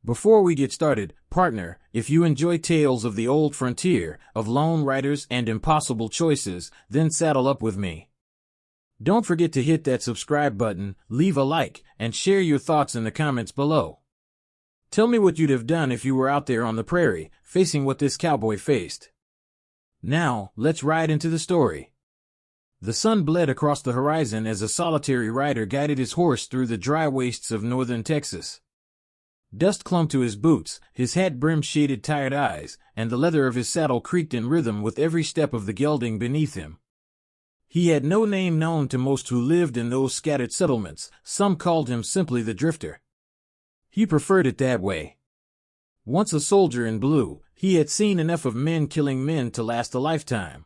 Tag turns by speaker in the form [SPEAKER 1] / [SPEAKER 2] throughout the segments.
[SPEAKER 1] Before we get started, partner, if you enjoy tales of the old frontier, of lone riders and impossible choices, then saddle up with me. Don't forget to hit that subscribe button, leave a like, and share your thoughts in the comments below. Tell me what you'd have done if you were out there on the prairie, facing what this cowboy faced. Now, let's ride into the story. The sun bled across the horizon as a solitary rider guided his horse through the dry wastes of northern Texas. Dust clung to his boots, his hat brim shaded tired eyes, and the leather of his saddle creaked in rhythm with every step of the gelding beneath him. He had no name known to most who lived in those scattered settlements. Some called him simply the Drifter. He preferred it that way. Once a soldier in blue, he had seen enough of men killing men to last a lifetime.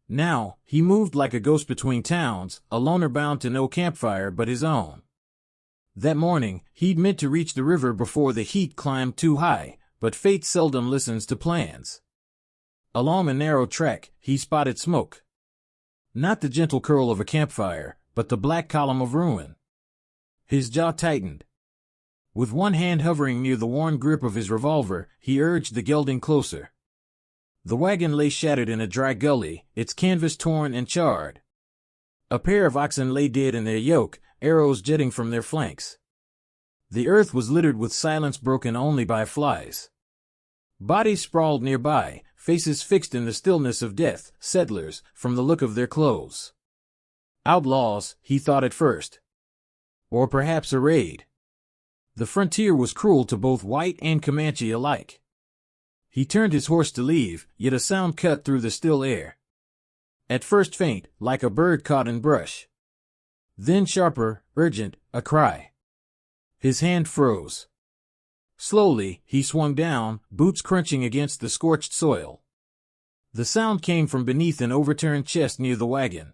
[SPEAKER 1] Now, he moved like a ghost between towns, a loner bound to no campfire but his own. That morning, he'd meant to reach the river before the heat climbed too high, but fate seldom listens to plans. Along a narrow track, he spotted smoke. Not the gentle curl of a campfire, but the black column of ruin. His jaw tightened. With one hand hovering near the worn grip of his revolver, he urged the gelding closer. The wagon lay shattered in a dry gully, its canvas torn and charred. A pair of oxen lay dead in their yoke, arrows jetting from their flanks. The earth was littered with silence broken only by flies. Bodies sprawled nearby, faces fixed in the stillness of death, settlers, from the look of their clothes. Outlaws, he thought at first. Or perhaps a raid. The frontier was cruel to both white and Comanche alike. He turned his horse to leave, yet a sound cut through the still air. At first faint, like a bird caught in brush. Then sharper, urgent, a cry. His hand froze. Slowly, he swung down, boots crunching against the scorched soil. The sound came from beneath an overturned chest near the wagon.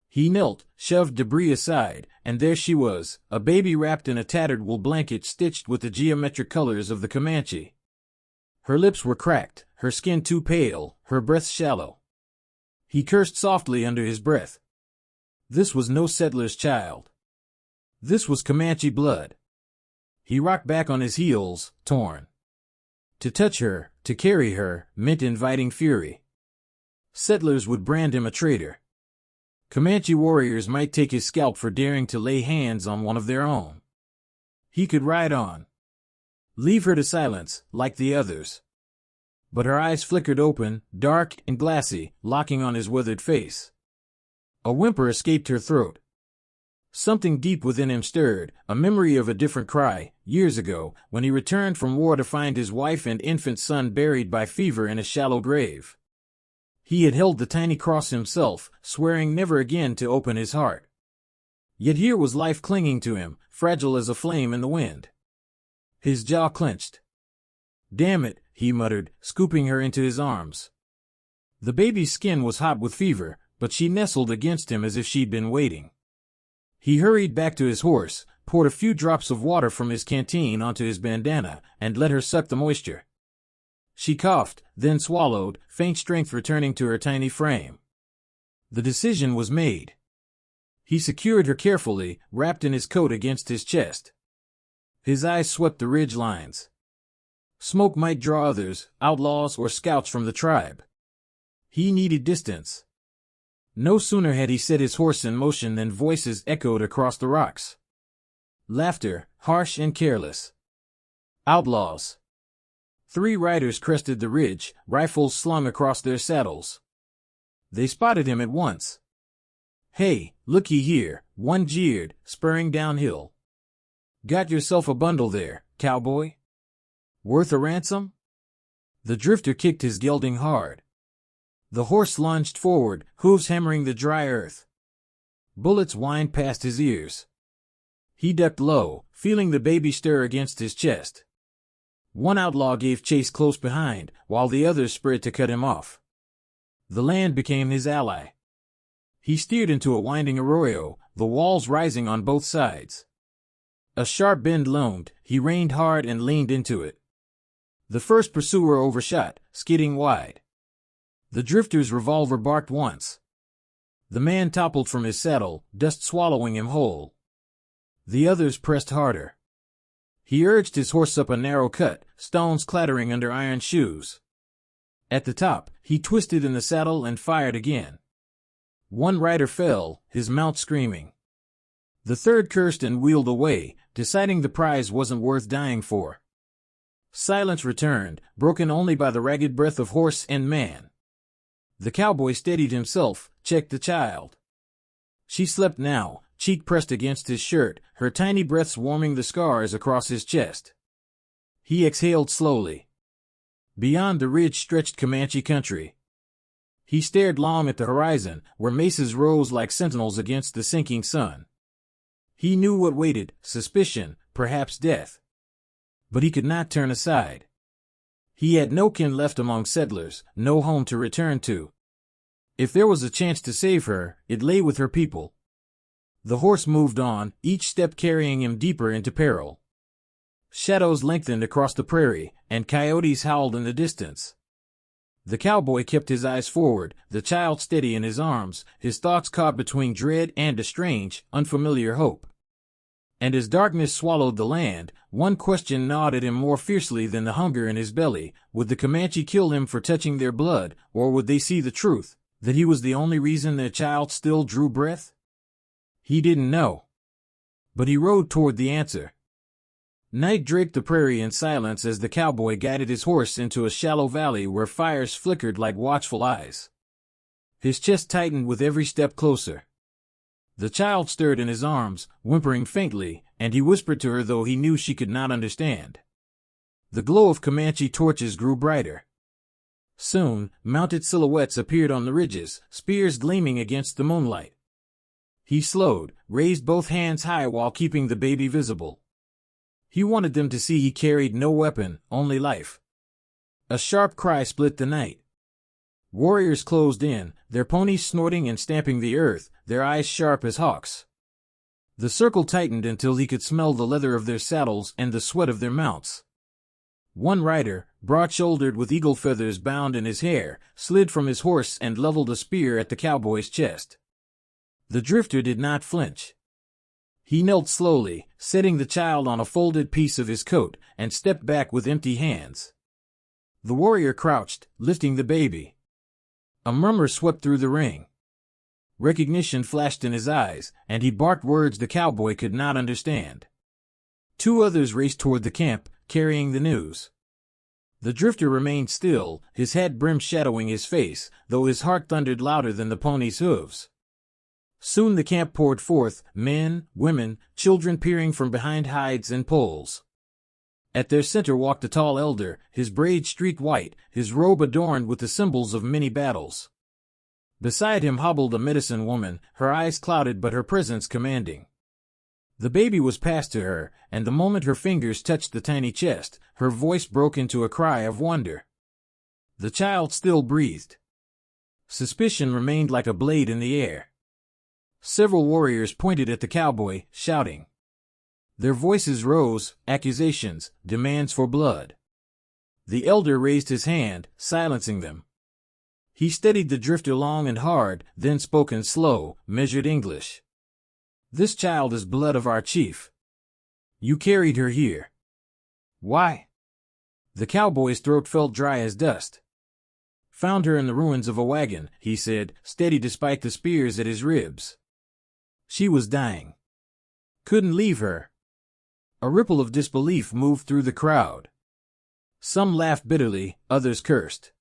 [SPEAKER 1] He knelt, shoved debris aside, and there she was, a baby wrapped in a tattered wool blanket stitched with the geometric colors of the Comanche. Her lips were cracked, her skin too pale, her breath shallow. He cursed softly under his breath. This was no settler's child. This was Comanche blood. He rocked back on his heels, torn. To touch her, to carry her, meant inviting fury. Settlers would brand him a traitor. Comanche warriors might take his scalp for daring to lay hands on one of their own. He could ride on. Leave her to silence, like the others. But her eyes flickered open, dark and glassy, locking on his withered face. A whimper escaped her throat. Something deep within him stirred, a memory of a different cry, years ago, when he returned from war to find his wife and infant son buried by fever in a shallow grave. He had held the tiny cross himself, swearing never again to open his heart. Yet here was life clinging to him, fragile as a flame in the wind. His jaw clenched. "Damn it," he muttered, scooping her into his arms. The baby's skin was hot with fever, but she nestled against him as if she'd been waiting. He hurried back to his horse, poured a few drops of water from his canteen onto his bandana, and let her suck the moisture. She coughed, then swallowed, faint strength returning to her tiny frame. The decision was made. He secured her carefully, wrapped in his coat against his chest. His eyes swept the ridge lines. Smoke might draw others, outlaws or scouts from the tribe. He needed distance. No sooner had he set his horse in motion than voices echoed across the rocks. Laughter, harsh and careless. Outlaws. 3 riders crested the ridge, rifles slung across their saddles. They spotted him at once. "Hey, looky here," one jeered, spurring downhill. "Got yourself a bundle there, cowboy? Worth a ransom?" The Drifter kicked his gelding hard. The horse lunged forward, hooves hammering the dry earth. Bullets whined past his ears. He ducked low, feeling the baby stir against his chest. One outlaw gave chase close behind, while the others spread to cut him off. The land became his ally. He steered into a winding arroyo, the walls rising on both sides. A sharp bend loomed, he reined hard and leaned into it. The first pursuer overshot, skidding wide. The Drifter's revolver barked once. The man toppled from his saddle, dust swallowing him whole. The others pressed harder. He urged his horse up a narrow cut, stones clattering under iron shoes. At the top, he twisted in the saddle and fired again. One rider fell, his mount screaming. The third cursed and wheeled away, deciding the prize wasn't worth dying for. Silence returned, broken only by the ragged breath of horse and man. The cowboy steadied himself, checked the child. She slept now, cheek pressed against his shirt, her tiny breaths warming the scars across his chest. He exhaled slowly. Beyond the ridge stretched Comanche country. He stared long at the horizon, where mesas rose like sentinels against the sinking sun. He knew what waited, suspicion, perhaps death. But he could not turn aside. He had no kin left among settlers, no home to return to. If there was a chance to save her, it lay with her people. The horse moved on, each step carrying him deeper into peril. Shadows lengthened across the prairie, and coyotes howled in the distance. The cowboy kept his eyes forward, the child steady in his arms, his thoughts caught between dread and a strange, unfamiliar hope. And as darkness swallowed the land, one question gnawed at him more fiercely than the hunger in his belly: would the Comanche kill him for touching their blood, or would they see the truth, that he was the only reason their child still drew breath? He didn't know. But he rode toward the answer. Night draped the prairie in silence as the cowboy guided his horse into a shallow valley where fires flickered like watchful eyes. His chest tightened with every step closer. The child stirred in his arms, whimpering faintly, and he whispered to her though he knew she could not understand. The glow of Comanche torches grew brighter. Soon, mounted silhouettes appeared on the ridges, spears gleaming against the moonlight. He slowed, raised both hands high while keeping the baby visible. He wanted them to see he carried no weapon, only life. A sharp cry split the night. Warriors closed in, their ponies snorting and stamping the earth, their eyes sharp as hawks. The circle tightened until he could smell the leather of their saddles and the sweat of their mounts. One rider, broad-shouldered with eagle feathers bound in his hair, slid from his horse and leveled a spear at the cowboy's chest. The drifter did not flinch. He knelt slowly, setting the child on a folded piece of his coat, and stepped back with empty hands. The warrior crouched, lifting the baby. A murmur swept through the ring. Recognition flashed in his eyes, and he barked words the cowboy could not understand. Two others raced toward the camp, carrying the news. The drifter remained still, his hat brim shadowing his face, though his heart thundered louder than the pony's hooves. Soon the camp poured forth, men, women, children peering from behind hides and poles. At their center walked a tall elder, his braid streaked white, his robe adorned with the symbols of many battles. Beside him hobbled a medicine woman, her eyes clouded but her presence commanding. The baby was passed to her, and the moment her fingers touched the tiny chest, her voice broke into a cry of wonder. The child still breathed. Suspicion remained like a blade in the air. Several warriors pointed at the cowboy, shouting. Their voices rose, accusations, demands for blood. The elder raised his hand, silencing them. He steadied the drifter long and hard, then spoke in slow, measured English. This child is blood of our chief. You carried her here. Why? The cowboy's throat felt dry as dust. Found her in the ruins of a wagon, he said, steady despite the spears at his ribs. She was dying. Couldn't leave her. A ripple of disbelief moved through the crowd. Some laughed bitterly, others cursed.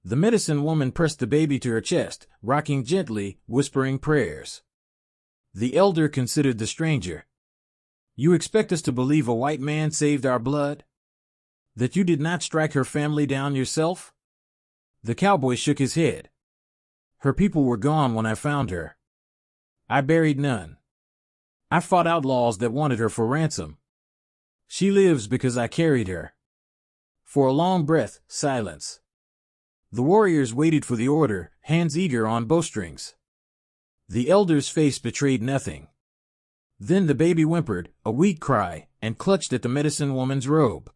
[SPEAKER 1] The medicine woman pressed the baby to her chest, rocking gently, whispering prayers. The elder considered the stranger. You expect us to believe a white man saved our blood? That you did not strike her family down yourself? The cowboy shook his head. Her people were gone when I found her. I buried none. I fought outlaws that wanted her for ransom. She lives because I carried her. For a long breath, silence. The warriors waited for the order, hands eager on bowstrings. The elder's face betrayed nothing. Then the baby whimpered, a weak cry, and clutched at the medicine woman's robe.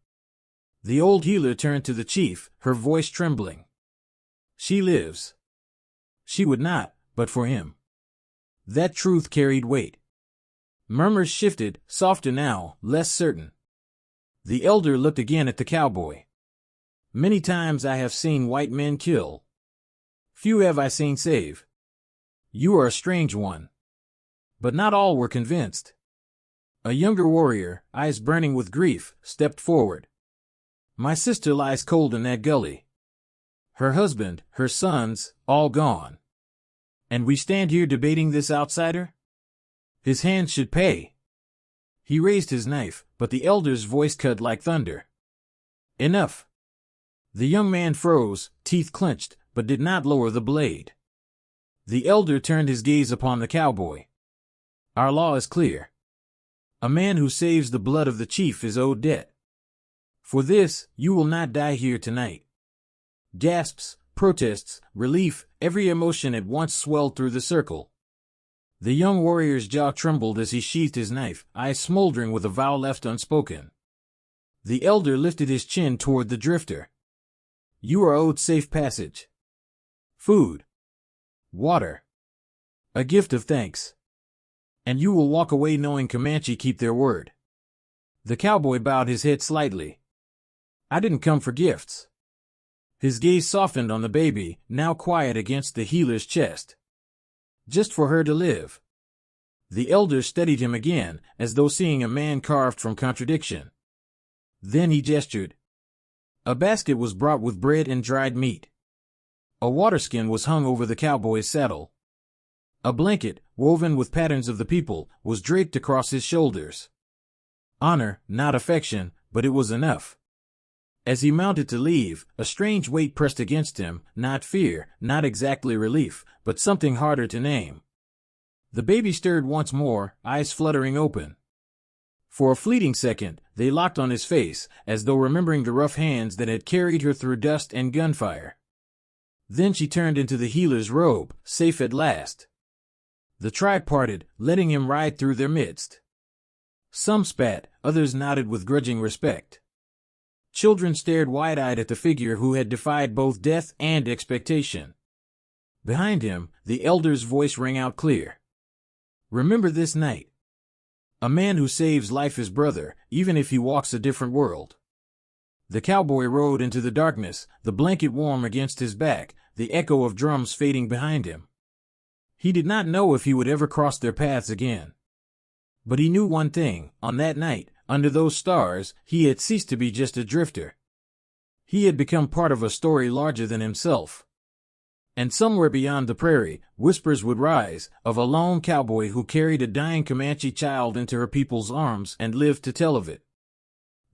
[SPEAKER 1] The old healer turned to the chief, her voice trembling. She lives. She would not, but for him. That truth carried weight. Murmurs shifted, softer now, less certain. The elder looked again at the cowboy. Many times I have seen white men kill. Few have I seen save. You are a strange one. But not all were convinced. A younger warrior, eyes burning with grief, stepped forward. My sister lies cold in that gully. Her husband, her sons, all gone. And we stand here debating this outsider? His hands should pay. He raised his knife, but the elder's voice cut like thunder. Enough. The young man froze, teeth clenched, but did not lower the blade. The elder turned his gaze upon the cowboy. Our law is clear. A man who saves the blood of the chief is owed debt. For this, you will not die here tonight. Gasps, protests, relief, every emotion at once swelled through the circle. The young warrior's jaw trembled as he sheathed his knife, eyes smoldering with a vow left unspoken. The elder lifted his chin toward the drifter. You are owed safe passage. Food. Water. A gift of thanks. And you will walk away knowing Comanche keep their word. The cowboy bowed his head slightly. I didn't come for gifts. His gaze softened on the baby, now quiet against the healer's chest. Just for her to live. The elder steadied him again, as though seeing a man carved from contradiction. Then he gestured. A basket was brought with bread and dried meat. A waterskin was hung over the cowboy's saddle. A blanket, woven with patterns of the people, was draped across his shoulders. Honor, not affection, but it was enough. As he mounted to leave, a strange weight pressed against him, not fear, not exactly relief, but something harder to name. The baby stirred once more, eyes fluttering open. For a fleeting second, they locked on his face, as though remembering the rough hands that had carried her through dust and gunfire. Then she turned into the healer's robe, safe at last. The tribe parted, letting him ride through their midst. Some spat, others nodded with grudging respect. Children stared wide-eyed at the figure who had defied both death and expectation. Behind him, the elder's voice rang out clear. Remember this night. A man who saves life is brother, even if he walks a different world. The cowboy rode into the darkness, the blanket warm against his back, the echo of drums fading behind him. He did not know if he would ever cross their paths again. But he knew one thing, on that night, under those stars, he had ceased to be just a drifter. He had become part of a story larger than himself. And somewhere beyond the prairie, whispers would rise, of a lone cowboy who carried a dying Comanche child into her people's arms and lived to tell of it.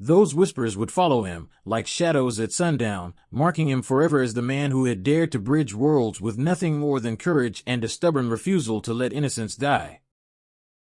[SPEAKER 1] Those whispers would follow him, like shadows at sundown, marking him forever as the man who had dared to bridge worlds with nothing more than courage and a stubborn refusal to let innocence die.